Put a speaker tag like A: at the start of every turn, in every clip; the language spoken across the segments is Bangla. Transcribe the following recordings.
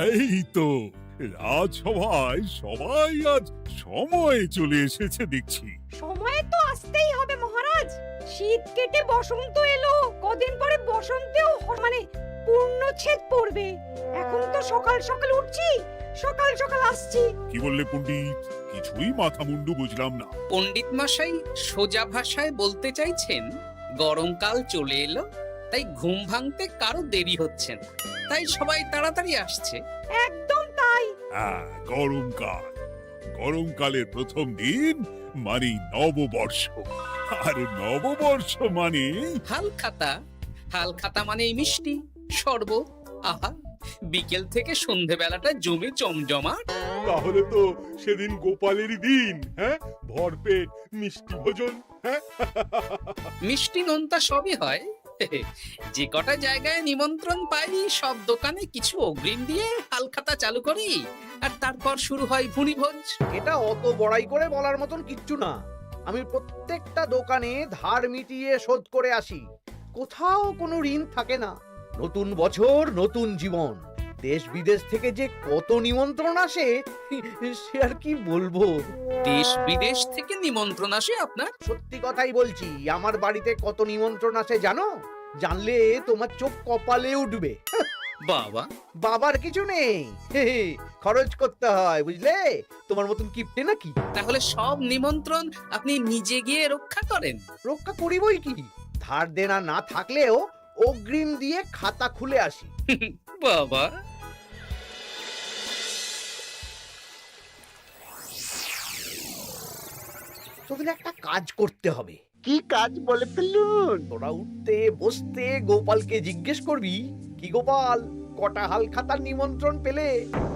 A: এই তো রাজসভায় সবাই আজ সময়ে চলে এসেছে দেখছি।
B: সময় তো আসতেই হবে মহারাজ। শীত কেটে বসন্ত এলো, কদিন পরে বসন্তেও মানে পূর্ণচ্ছেদ পড়বে। এখন তো সকাল সকাল উঠছি, সকাল সকাল আসছি।
A: কি বললে পণ্ডিত? কিছুই মাথা মুন্ডু বুঝলাম না।
C: পণ্ডিত মশাই সোজা ভাষায় বলতে চাইছেন গরমকাল চলে এলো, তাই ঘুম ভাঙতে কারো দেরি হচ্ছে না, তাই সবাই তাড়াতাড়ি আসছে।
B: একদম তাই।
A: হ্যাঁ, গরমকাল। গরমকালের প্রথম দিন মানে নববর্ষ, আর নববর্ষ মানে
C: হালখাতা। হালখাতা মানে মিষ্টি শরবত। আহা, বিকেল থেকে সন্ধেবেলাটা জমে জমজমাট।
D: তাহলে তো সেদিন গোপালেরই দিন। হ্যাঁ, ভরপেট মিষ্টি ভোজন। হ্যাঁ,
C: মিষ্টি নোনতা সবই হয়। যে কটা জায়গায় নিমন্ত্রণ পাই সব দোকানে কিছু অগ্রিম দিয়ে হালখাতা চালু করি, আর তারপর শুরু হয় ভুনিভোজ।
E: এটা অত বড়াই করে বলার মতন কিচ্ছু না। আমি প্রত্যেকটা দোকানে ধার মিটিয়ে শোধ করে আসি, কোথাও কোনো ঋণ থাকে না। নতুন বছর নতুন জীবন, দেশ বিদেশ থেকে যে কত নিমন্ত্রণ আসে সে আর কি বলবো।
C: দেশ বিদেশ থেকে নিমন্ত্রণ আসে আপনার?
E: সত্যি কথাই বলছি, আমার বাড়িতে কত নিমন্ত্রণ আসে জানো? জানলে তোমার চোখ কপালে উঠবে।
C: বাবা,
E: বাবার কিছু নেই, খরচ করতে হয় বুঝলে। তোমার মতন কিপটে নাকি?
C: তাহলে সব নিমন্ত্রণ আপনি নিজে গিয়ে রক্ষা করেন?
E: রক্ষা করিবই কি, ধার দেনা না থাকলেও অগ্রিম দিয়ে খাতা খুলে আসি।
C: বাবা,
E: তোদের একটা কাজ করতে হবে।
F: কি কাজ বলে ফেলুন?
E: তোরা উঠতে বসতে গোপালকে জিজ্ঞেস করবি, কি গোপাল, কটা হাল খাতার নিমন্ত্রণ পেলে?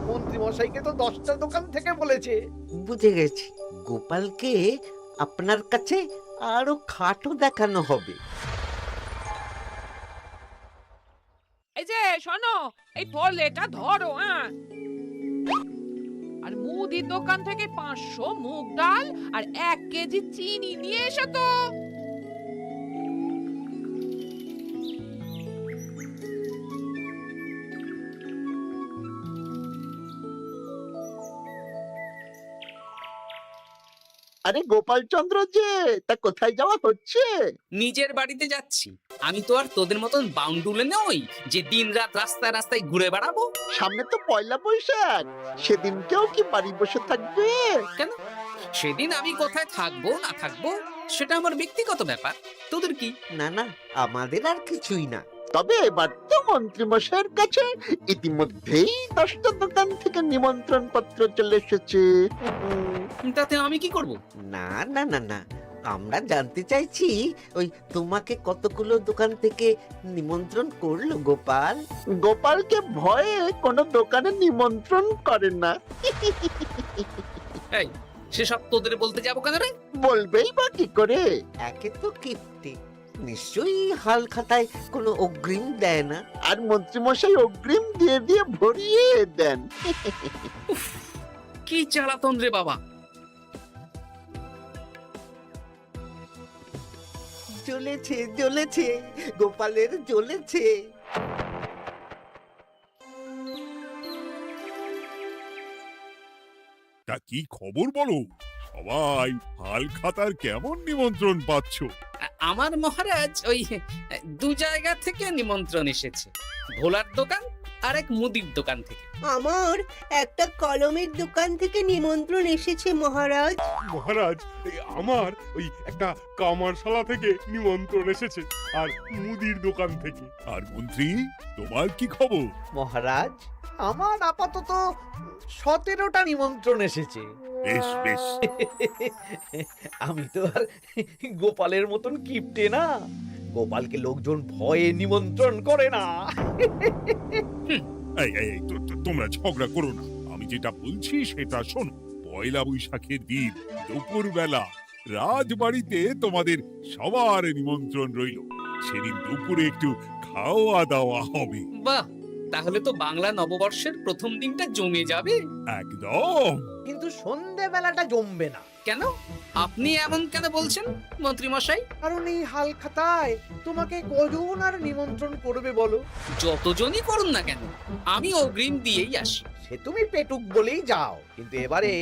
E: মন্ত্রী মশাইকে তো 10টা দোকান থেকে বলেছে।
F: বুঝে গেছি, গোপালকে আপনার কাছে আরো খাটো দেখানো হবে।
G: এই যে শোনো, এই থলেটা ধরো। হ্যাঁ, আর মুদির দোকান থেকে 500 মুগ ডাল আর 1 কেজি চিনি নিয়ে এসো তো।
F: আরে গোপাল চন্দ্র যে, তা কোথায় যাওয়া হচ্ছে?
C: নিজের বাড়িতে যাচ্ছি। আমি তো আর তোদের মতন বাউন্ডুলে নই যে দিনরাত রাস্তায় রাস্তায় ঘুরে বেড়াবো।
F: সামনে তো পয়লা বৈশাখ, সেদিন কেউ কি বাড়ি বসে থাকবে?
C: কেন? সেদিন আমি কোথায় থাকবো না থাকবো সেটা আমার ব্যক্তিগত ব্যাপার, তোদের কি?
F: না না, আমাদের আর কিছুই না। তবে এবার তো মন্ত্রী মশাইয়ের কাছে ইতিমধ্যেই 10টা দোকান থেকে নিমন্ত্রণ পত্র চলে এসেছে।
C: তাতে আমি কি করব?
F: না না না না, আমরা জানতে চাইছি ওই তোমাকে কতগুলো দোকান থেকে নিমন্ত্রণ করলো গোপাল? গোপালকে ভয়ে কোনো দোকানে নিমন্ত্রণ করে না।
C: এই, সেসব তোদের বলতে যাবো কেন রে?
F: বলবেই বা কি করে? একে তো কিপ্টে, নিশ্চয়ই হাল খাতায় কোনো অগ্রিম দেয় না, আর মন্ত্রীমশাই অগ্রিম দিয়ে দিয়ে ভরিয়ে দেন।
C: কি জ্বালাতন রে বাবা!
F: জ্বলেছে জ্বলেছে, গোপালের জ্বলেছে।
A: তা কি খবর বলো? সবাই হালখাতার কেমন নিমন্ত্রণ পাচ্ছ?
C: আমার মহারাজ ওই 2 জায়গা থেকে নিমন্ত্রণ এসেছে, ভোলার দোকান আর এক মুদির দোকান থেকে।
H: আমার একটা কলমের দোকান থেকে নিমন্ত্রণ এসেছে মহারাজ।
D: মহারাজ, আমার ওই একটা কামারশালা থেকে নিমন্ত্রণ এসেছে, আর মুদির দোকান থেকে।
A: আর মন্ত্রী, তোমার কি খবর?
E: মহারাজ, আমার আপাতত 17টা নিমন্ত্রণ এসেছে।
A: বেশ বেশ।
E: আমি তো আর গোপালের মতন কিপটে না, গোপালকে লোকজন ভয়ে নিমন্ত্রণ করে না।
A: এই এই এই, তোমরা ঝগড়া করো না, আমি যেটা বলছি সেটা শোনো। পয়লা বৈশাখের দিন দুপুর বেলা রাজবাড়িতে তোমাদের সবার নিমন্ত্রণ রইল। সেদিন দুপুরে একটু খাওয়া দাওয়া হবে।
C: বাহ, তাহলে তো বাংলা নববর্ষের প্রথম দিনটা জমে যাবে।
A: একদম।
E: কিন্তু সন্ধেবেলাটা জমবে না।
C: কেন আপনি এমন কেন বলছেন মন্ত্রী মশাই?
E: কারণ এই হাল খাতায় তোমাকে কজন আর নিমন্ত্রণ করবে বলো?
C: যতজনই করুন না কেন আমি অগ্রিম দিয়েই আসি।
E: সে তুমি পেটুক বলেই যাও, কিন্তু এবারে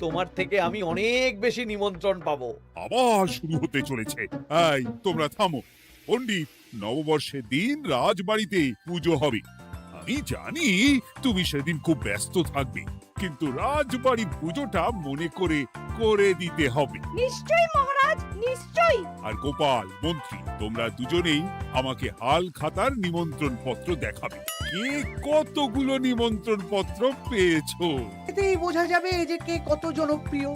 E: তোমার থেকে আমি অনেক বেশি নিমন্ত্রণ পাবো।
A: আবার শুরু হতে চলেছে। এই তোমরা থামো। পণ্ডিত, নববর্ষের দিন রাজবাড়িতে পুজো হবে। আমি জানি তুমি সেদিন খুব ব্যস্ত থাকবে, কিন্তু রাজবাড়ির পুজোটা মনে করে করে দিতে হবে।
B: নিশ্চয়ই মহারাজ, নিশ্চয়ই।
A: আর গোপাল, মন্ত্রী, তোমরা দুজনেই আমাকে হাল খাতার নিমন্ত্রণ পত্র দেখাবে। কে কতগুলো নিমন্ত্রণ পত্র পেয়েছো?
E: এতেই বোঝা যাবে যে কে কত জনপ্রিয়।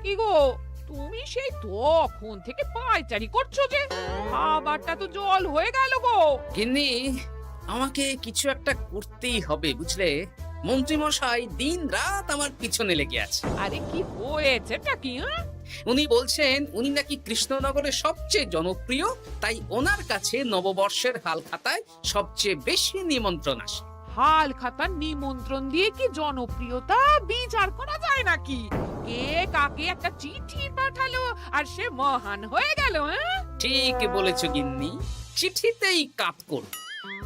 G: কি গো, তুমি সেই তখন থেকে পায়চারি করছো যে? খাবারটা তো জল হয়ে গেল গো।
C: গিন্নি, আমাকে কিছু একটা করতেই হবে বুঝলে। মন্ত্রী মশাই দিন রাত আমার পিছনে লেগে আছে।
G: আরে কি হয়েছেটা কি? হ্যাঁ,
C: উনি বলছেন উনি নাকি কৃষ্ণনগরের সবচেয়ে জনপ্রিয়, তাই ওনার কাছে নববর্ষের হাল খাতায় সবচেয়ে বেশি নিমন্ত্রণ আসে।
G: হাল খাতার নিমন্ত্রণ দিয়ে কি জনপ্রিয়তা বিচার করা যায় নাকি? কে কাকে একটা চিঠি পাঠালো আর সে মহান হয়ে গেল? হ্যাঁ,
C: ঠিক বলেছো গিন্নি, চিঠিতেই কাপ করো।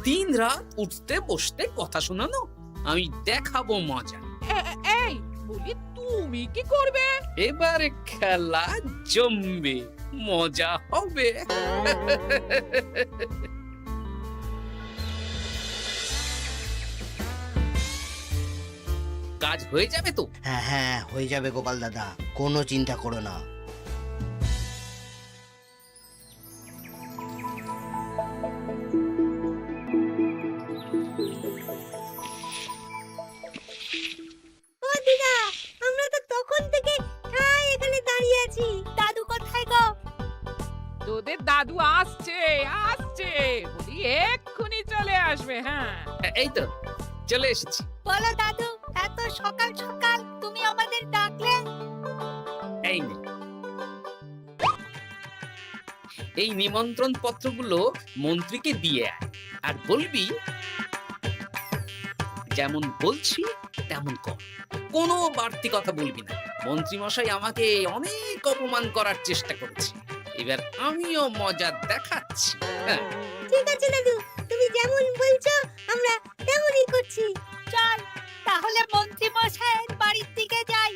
C: দিন রাত উঠতে বসতে কথা শোনানো, আমি দেখাবো মজা।
G: এই বলি, তুমি কি করবে?
C: এবার খেলা জমবে, মজা হবে। কাজ হয়ে যাবে তো?
I: হ্যাঁ হ্যাঁ, হয়ে যাবে গোপাল দাদা, কোনো চিন্তা করো না।
H: ও দিদা, আমরা তো তখন থেকে এখানে দাঁড়িয়ে আছি। দাদু কোথায় গো?
G: তোদের দাদু আসছে আসছে, বলি এক্ষুনি চলে আসবে। হ্যাঁ,
C: এই তো চলে এসেছি।
H: বলো দাদু, এত সকাল সকাল তুমি আমাদের ডাকলে?
C: এই নে। এই নিমন্ত্রণ পত্রগুলো মন্ত্রীকে দিয়ে আয়, আর বলবি যেমন বলছি তেমন কর, কোনো বাড়তি কথা বলবি না। মন্ত্রী মশাই আমাকে অনেক অপমান করার চেষ্টা করেছে, এবার আমিও মজা দেখাচ্ছি। হ্যাঁ,
H: ঠিক আছে দাদু, তুমি যেমন বলছো আমরা তেমনই করছি। চল তাহলে মন্ত্রী মশাইয়ের বাড়ির দিকে যাই।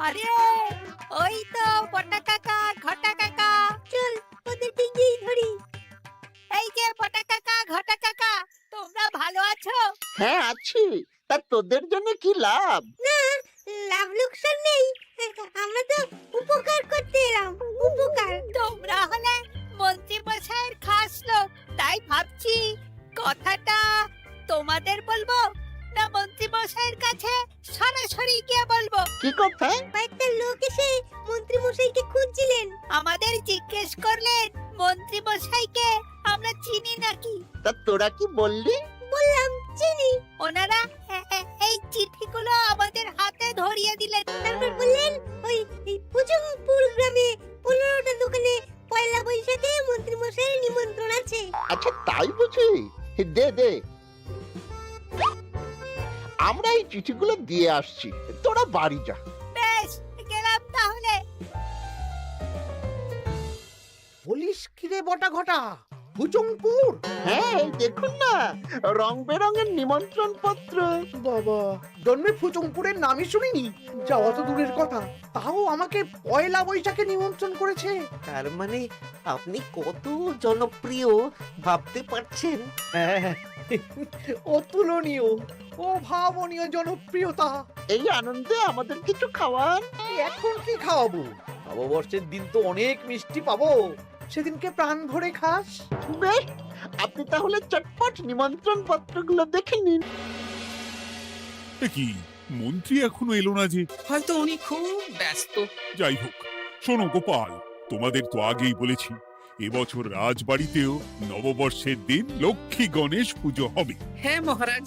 H: আরে ওই তো বটা কাকা, ঘটা কাকা। চল ওদেরকে গিয়ে ধরি। এই যে বটা কাকা, ঘটা কাকা, তোমরা ভালো আছো?
F: হ্যাঁ আছি। তা তোদের জন্য কি লাভ?
H: না, লাভ লোকসান নেই, আমরা তো উপকার করতে এলাম। উপকার? তোমরা হলে মন্ত্রী মশাইয়ের খাস লোক, তাই ভাবছি কথাটা তোমাদের বলবো না মন্ত্রী মশাইয়ের কাছে সরাসরি গিয়ে বলবো।
F: কি কথা?
H: একটা লোক এসে মন্ত্রী মশাইকে খুঁজছিলেন, আমাদের জিজ্ঞেস করলেন মন্ত্রী মশাইকে আমরা চিনি নাকি।
F: তা তোরা কি বললি?
H: বললাম চিনি। ওনারা এই চিঠিগুলো আমাদের হাতে ধরিয়ে দিলেন। তারপর বললেন ওই পুজংপুর গ্রামে 15টা দোকানে পয়লা বৈশাখে মন্ত্রী মশাইয়ের নিমন্ত্রণ আছে।
F: আচ্ছা তাই বুঝি? দে দে, আমরা এই চিঠিগুলো দিয়ে আসছি, তোরা বাড়ি যা।
H: বেশ, গেলাম তাহলে।
E: বলিস কিরে বটা ঘটা, ভুজংপুর?
F: হ্যাঁ এই দেখুন না, রং বেরঙের নিমন্ত্রণ পত্র।
E: বাবা, জন্মে ফুচংপুরের নামই শুনিনি, যাওয়া তো দূরের কথা, তাও আমাকে পয়লা বৈশাখে নিমন্ত্রণ করেছে।
F: তার মানে আপনি কত জনপ্রিয় ভাবতে পারছেন?
E: হ্যাঁ, অতুলনীয়, অভাবনীয় জনপ্রিয়তা।
F: এই আনন্দে আমাদের কিছু খাওয়ান।
E: এখন কি খাওয়াবো? নববর্ষের দিন তো অনেক মিষ্টি পাবো, সেদিনকে প্রাণ ভরে খাস।
F: বেশ, আপনি তাহলে চটপট নিমন্ত্রণ পত্রগুলো দেখে নিন।
A: এ কি, মন্ত্রী এখনো এলো না যে?
C: হয়তো উনি খুব ব্যস্ত।
A: যাই হোক, শোনো গোপাল, তোমাদের তো আগেই বলেছি এবছর রাজবাড়িতেও নববর্ষের দিন লক্ষ্মী গণেশ পুজো হবে।
C: হ্যাঁ মহারাজ,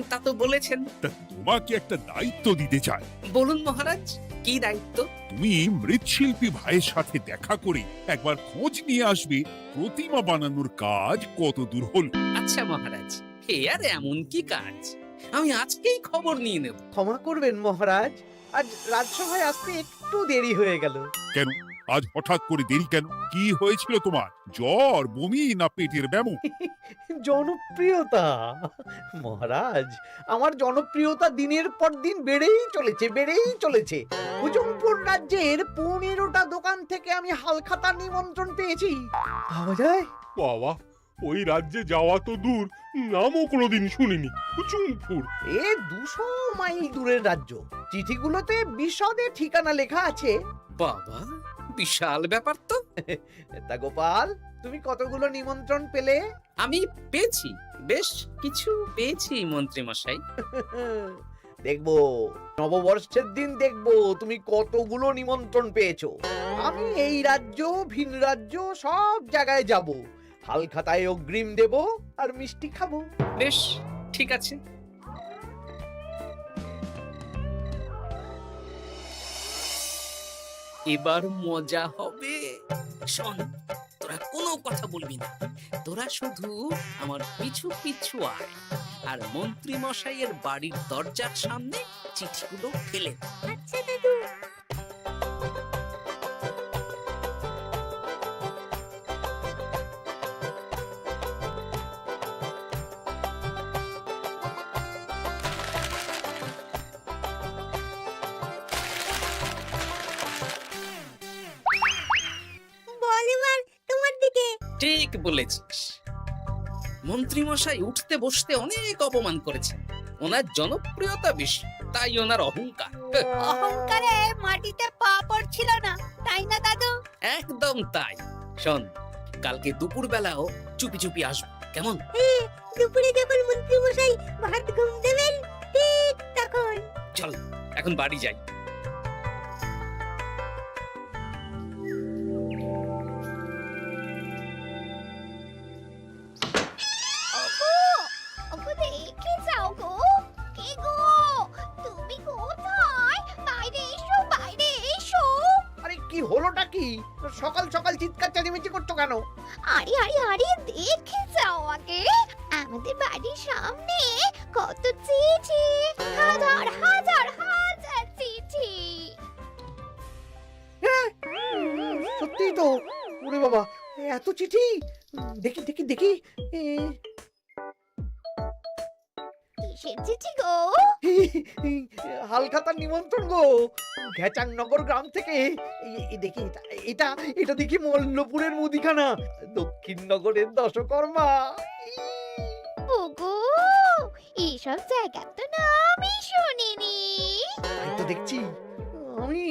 C: তা তো বলেছেন।
A: তা তোমাকে একটা দায়িত্ব দিতে চাই।
C: বলুন মহারাজ, কি দায়িত্ব?
A: তুমি মৃৎশিল্পী ভাইয়ের সাথে দেখা করে একবার খোঁজ নিয়ে আসবে প্রতিমা বানানোর কাজ কত দূর হলো।
C: আচ্ছা মহারাজ, এ আর এমন কি কাজ, আমি আজকেই খবর নিয়ে নেব।
E: ক্ষমা করবেন মহারাজ, আজ রাজসভায় আসতে একটু দেরি হয়ে গেল।
A: কেন আজ হঠাৎ করে দেরি কেন? কি হয়েছিল তোমার? জ্বর, বমি না পেটের ব্যামো?
E: জনপ্রিয়তা মহারাজ, আমার জনপ্রিয়তা দিনের পর দিন বেড়েই চলেছে। হুজুমপুর রাজ্যের 15টা দোকান থেকে আমি হালখাতার নিমন্ত্রণ পেয়েছি। ভাবা যায়?
D: বাবা, ওই রাজ্যে যাওয়া তো দূর, নামও কোনোদিন শুনিনি। হুজুমপুর।
E: এ 200 মাইল দূরের রাজ্য। চিঠিগুলোতে বিশদে ঠিকানা লেখা আছে।
C: বাবা, বিশাল ব্যাপার তো।
E: তা গোপাল, তুমি কতগুলো নিমন্ত্রণ পেলে?
C: আমি পেয়েছি, বেশ কিছু পেয়েছি মন্ত্রী মশাই।
E: দেখবো নববর্ষের দিন দেখবো তুমি কতগুলো নিমন্ত্রণ পেয়েছো। আমি এই রাজ্য ভিন রাজ্য সব জায়গায় যাব, হালখাতায় অগ্রিম দেব আর মিষ্টি খাবো।
C: বেশ, ঠিক আছে। এবার মজা হবে। শোন, তোরা কোনো কথা বলবি না, তোরা শুধু আমার পিছু পিছু আয় আর মন্ত্রী মশাইয়ের বাড়ির দরজার সামনে চিঠিগুলো ফেলে দে।
H: আচ্ছা দাদু। বল এবার তোমার দিকে।
C: ঠিক বলেছিস, মন্ত্রী মশাই উঠতে বসতে অনেক অপমান করেছেন। ওনার জনপ্রিয়তা বেশি, তাই ওনার অহংকার।
H: অহংকারে মাটিতে পা পড়ছিল না, তাই না দাদু?
C: একদম তাই। শোন, কালকে দুপুর বেলাও চুপি চুপি আসবো, কেমন?
H: দুপুরে যখন মন্ত্রী মশাই ভাত ঘুম দেবেন, ঠিক তখন।
C: চল এখন বাড়ি যাই।
H: ওগো দেখে যাও গো। কে গো? তুমি কোথায়? বাইরে এসো, বাইরে এসো।
E: আরে কি হলোটা কি? সকাল সকাল চিৎকার চেঁচামেচি করছো কেন?
H: আরে আরে আরে, দেখে যাও আগে। আমাদের বাড়ির সামনে কত চিঠি, হাজার হাজার হাজার চিঠি।
E: সত্যি তো। ওরে বাবা, এত চিঠি! দেখি দেখি দেখি।
H: কিসের চিঠি গো?
E: হালখাতার নিমন্ত্রণ গো, ঘেচাংনগর গ্রাম থেকে। দেখি এটা এটা দেখি মল্লপুরের মুদিখানা, দক্ষিণনগরের দশকর্মা।
H: ওগো, এইসব জায়গা তো নামই শুনিনি।
E: তাই তো দেখছি। আমি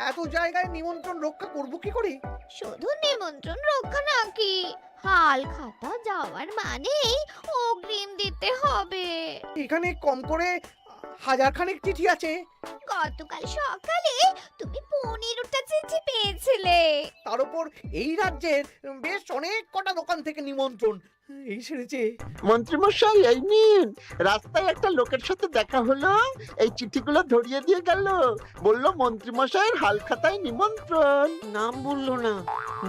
E: এত জায়গায় নিমন্ত্রণ রক্ষা করব কি করে?
H: শুধু নিমন্ত্রণ রক্ষা নাকি, হালখাতা যাওয়ার মানেই অগ্রিম দিতে হবে।
E: এখানে কম করে 1000 খানেক চিঠি আছে।
H: গতকাল সকালে তুমি 15টা চিঠি পেয়েছিলে।
E: তার উপর এই রাজ্যের বেশ অনেক কটা দোকান থেকে নিমন্ত্রণ এই সেরেছে।
F: মন্ত্রীমশাই, এই নিন। রাস্তায় একটা লোকের সাথে দেখা হলো, এই চিঠিগুলো ধরিয়ে দিয়ে গেল, বলল মন্ত্রীমশাইয়ের হালখাতায় নিমন্ত্রণ। নাম বললো না,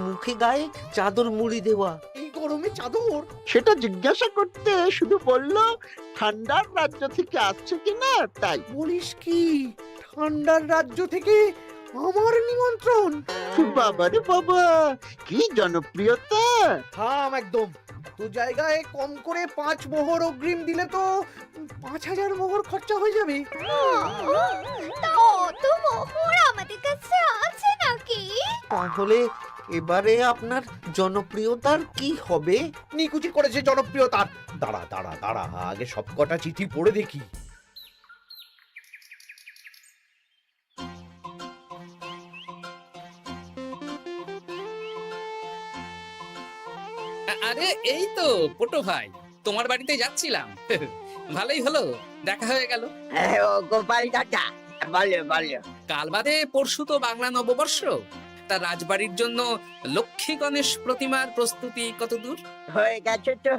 F: মুখে গায়ে চাদর মুড়ি দেওয়া।
E: এই গরমে চাদর?
F: সেটা জিজ্ঞাসা করতে শুধু বলল ঠান্ডার রাজ্য থেকে আসছে কিনা তাই।
E: বলিস কি? ঠান্ডার রাজ্য থেকে আমার নিমন্ত্রণ?
F: বাবারে বাবা, কি জনপ্রিয়তা!
E: থাম একদম। তো জায়গায় কম করে 5 মোহর অগ্রিম দিলে তো 5000 মোহর খরচা হয়ে যাবে।
H: তা অত মোহর আমাদের কাছে আছে নাকি?
F: তাহলে এবারে আপনার জনপ্রিয়তার কি হবে?
E: নিকুচি করেছে জনপ্রিয়তার। দাঁড়া দাঁড়া দাঁড়া, আগে সব কটা চিঠি পড়ে দেখি।
C: আরে এই তো পটো ভাই, তোমার বাড়িতে যাচ্ছিলাম। ভালোই হলো, দেখা হয়ে গেল।
F: গোপাল দাদা, বলো বলো।
C: কাল বাদে পরশু তো বাংলা নববর্ষ, তা রাজবাড়ির জন্য লক্ষ্মী গণেশ প্রতিমার প্রস্তুতি কত দূর?
J: হয়ে গেছে তো,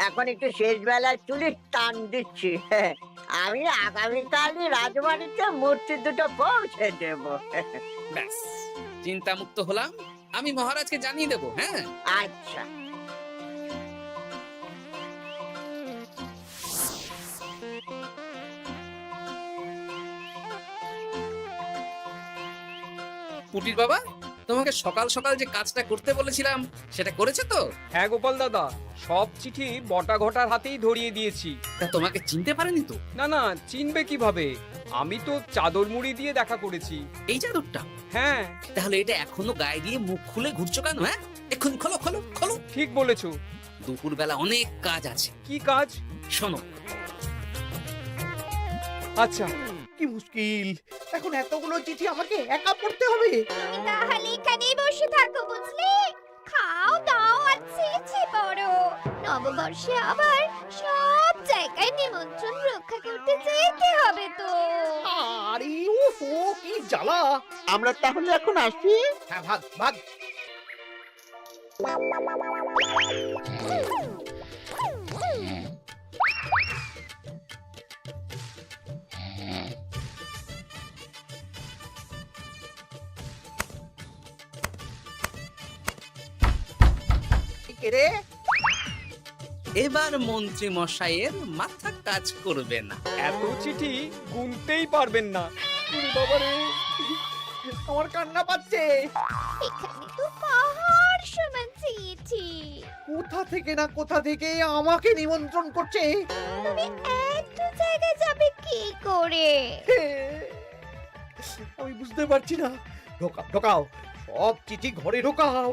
J: এখন একটু শেষ বেলার চুলির টান দিচ্ছি। আমি আগামীকালই রাজবাড়িতে মূর্তি দুটো পৌঁছে দেব।
C: ব্যাস, চিন্তামুক্ত হলাম। আমি মহারাজকে জানিয়ে দেবো। হ্যাঁ,
J: আচ্ছা।
C: পুটির বাবা, তোমাকে সকাল সকাল যে কাজটা করতে বলেছিলাম সেটা করেছে তো?
K: হ্যাঁ গোপাল দাদা, সব চিঠি বটা ঘটার হাতেই ধরিয়ে দিয়েছি।
C: তা তোমাকে চিনতে পারেনি তো?
K: না না, চিনবে কিভাবে? আমি তো চাদর মুড়ি দিয়ে দেখা করেছি।
C: এই চাদরটা?
K: হ্যাঁ।
C: তাহলে এটা এখনো গায়ে দিয়ে মুখ খুলে ঘুরছো কেন? হ্যাঁ, এক্ষুনি খোলো খোলো খোলো।
K: ঠিক বলেছো।
C: দুপুরবেলা অনেক কাজ আছে।
K: কি কাজ?
C: শোনো।
K: আচ্ছা।
E: কি মুশকিল, এখন এতগুলো চিঠি আমাকে একা পড়তে হবে।
H: তুমি তাহলে এখানেই বসে থাকো, বুঝলে? খাও দাও আর চিঠি পড়ো। নববর্ষে আবার সব জায়গায় নিমন্ত্রণ রক্ষা করতে যেতে হবে তো।
E: আরে ওহো, কি জ্বালা।
F: আমরা তাহলে এখন আসি।
E: হ্যাঁ, ভাগ ভাগ। কে রে?
C: এবার মন্ত্রী মশাইয়ের মাথা কাজ করবে না।
K: এত চিঠি গুনতেই পারবেন না।
E: ওরে বাবা রে, আমার কান্না পাচ্ছে।
H: এখানে তো পাহাড় সমান চিঠি।
E: কোথা থেকে না কোথা থেকে আমাকে নিমন্ত্রণ করছে।
H: তুমি এত জায়গায় যাবে কি করে?
E: আমি বুঝতে পারছি না। ঢোকাও ঢোকাও, সব চিঠি ঘরে ঢোকাও।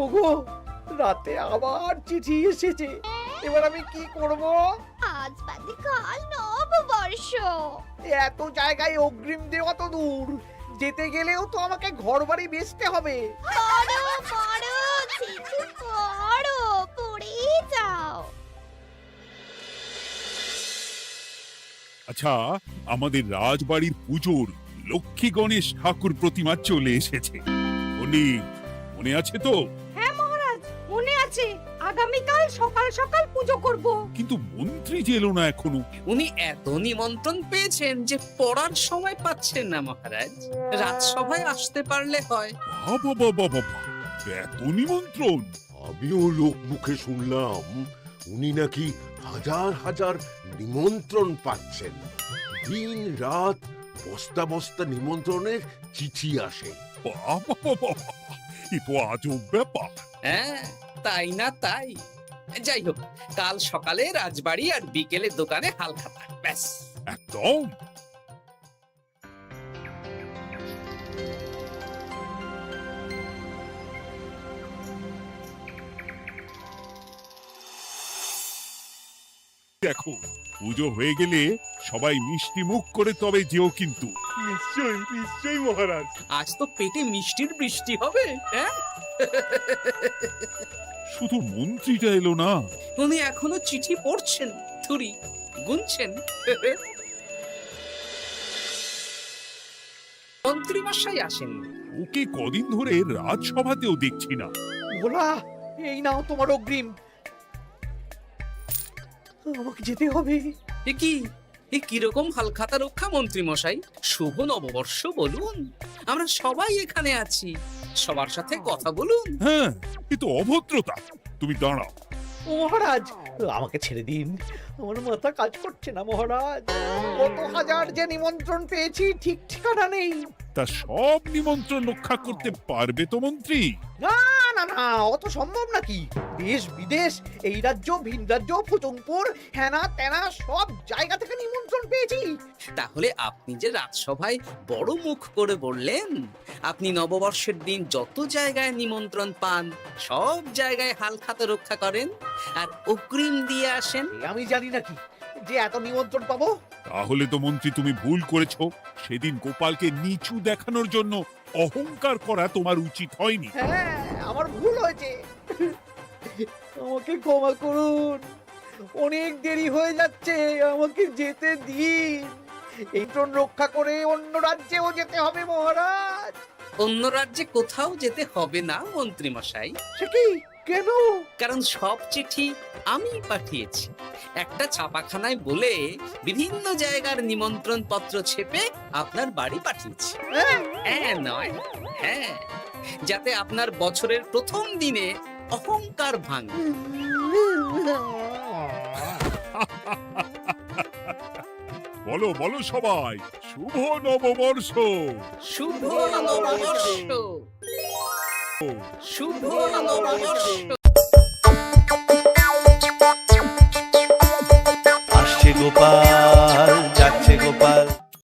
E: ওগো, রাতে আবার চিঠি এসেছে। এবার আমি কি করব?
H: আজ বাদে কাল নববর্ষ।
E: এত জায়গায় অগ্রিম দেওয়া তো দূর, যেতে গেলেও তো আমাকে ঘর বাড়ি বেচতে হবে।
H: পড়ো পড়ো চিঠি পড়ো, পড়ে যাও।
A: আচ্ছা, আমাদের রাজবাড়ির পুজোর লক্ষ্মী গণেশ ঠাকুর প্রতিমা চলে এসেছে। মনে আছে তো?
B: হ্যাঁ মহারাজ, মনে আছে। আগামীকাল সকাল সকাল পুজো করব।
A: কিন্তু মন্ত্রী যে এলো না এখনো।
C: উনি এত নিমন্ত্রণ পেয়েছেন যে পড়ার সময় পাচ্ছেন না মহারাজ। রাজসভায় আসতে পারলে হয়।
A: বাবা বাবা বাবা, এত নিমন্ত্রণ!
L: আমিও লোক মুখে শুনলাম উনি নাকি হাজার হাজার নিমন্ত্রণ পাচ্ছেন। দিন রাত বস্তা বস্তা নিমন্ত্রণের চিঠি আসে।
A: বাবা বাবা, এ তো আজব ব্যাপার।
C: হ্যাঁ, তাই না তাই। যাই হোক, কাল সকালে রাজবাড়ি আর বিকেলে দোকানে হালখাতা। ব্যাস,
A: একদম। দেখো, পুজো হয়ে গেলে সবাই মিষ্টি মুখ করে তবে যেও কিন্তু।
D: নিশ্চয়ই নিশ্চয়ই মহারাজ।
C: আজ তো পেটে মিষ্টির বৃষ্টি হবে। হ্যাঁ,
A: শুধু মন্ত্রীটা এলো না।
C: উনি এখনো চিঠি পড়ছেন, থুরি গুনছেন। মন্ত্রী মশাই আসেন।
A: ওকে কদিন ধরে রাজসভাতেও দেখছি না।
E: ভোলা, এই নাও তোমার অগ্রিম। আমাকে যেতে হবে।
C: এ কিরকম হালখাতা রক্ষা মন্ত্রী মশাই? শুভ নববর্ষ বলুন, আমরা সবাই এখানে আছি। সবার সাথে কথা বলুন।
A: হ্যাঁ, এ তো অভদ্রতা। তুমি দাঁড়াও।
E: ও মহারাজ, আমাকে ছেড়ে দিন। আমার মাথা কাজ করছে না মহারাজ। কত হাজার যে নিমন্ত্রণ পেয়েছি, ঠিক ঠিকানা নেই।
A: তা সব নিমন্ত্রণ রক্ষা করতে পারবে তো মন্ত্রী?
E: না না না, অত সম্ভব নাকি? দেশ বিদেশ, এই রাজ্য ভিন রাজ্য, ফুতুমপুর, হেনা তেনা সব জায়গা থেকে নিমন্ত্রণ পেয়েছি।
C: তাহলে আপনি যে রাজসভায় বড় মুখ করে বললেন আপনি নববর্ষের দিন যত জায়গায় নিমন্ত্রণ পান সব জায়গায় হালখাতা রক্ষা করেন আর অগ্রিম দিয়ে আসেন।
E: আমি জানি নাকি, যে এত নিমন্ত্রণ পাবো?
A: তাহলে তো মন্ত্রী তুমি ভুল করেছো। সেদিন গোপালকে নিচু দেখানোর জন্য অহংকার করা তোমার উচিত হয়নি।
E: হ্যাঁ, আমার ভুল হয়েছে। আমাকে ক্ষমা করুন, অনেক দেরি হয়ে যাচ্ছে, আমাকে যেতে দিন। এই ট্রন রক্ষা করে অন্য রাজ্যেও যেতে হবে মহারাজ।
C: অন্য রাজ্যে কোথাও যেতে হবে না মন্ত্রী মশাই,
E: সে কি, কেন?
C: কারণ সব চিঠি আমি পাঠিয়েছি। একটা ছাপাখানায় বলে বিভিন্ন জায়গার নিমন্ত্রণ পত্র ছেপে আপনার বাড়ি পাঠিয়েছি।
E: হ্যাঁ?
C: হ্যাঁ নয়, হ্যাঁ, যাতে আপনার বছরের প্রথম দিনে অহংকার ভাঙে।
A: বলো বলো সবাই, শুভ নববর্ষ।
C: শুভ নববর্ষ, শুভ নববর্ষ।
I: আসছে গোপাল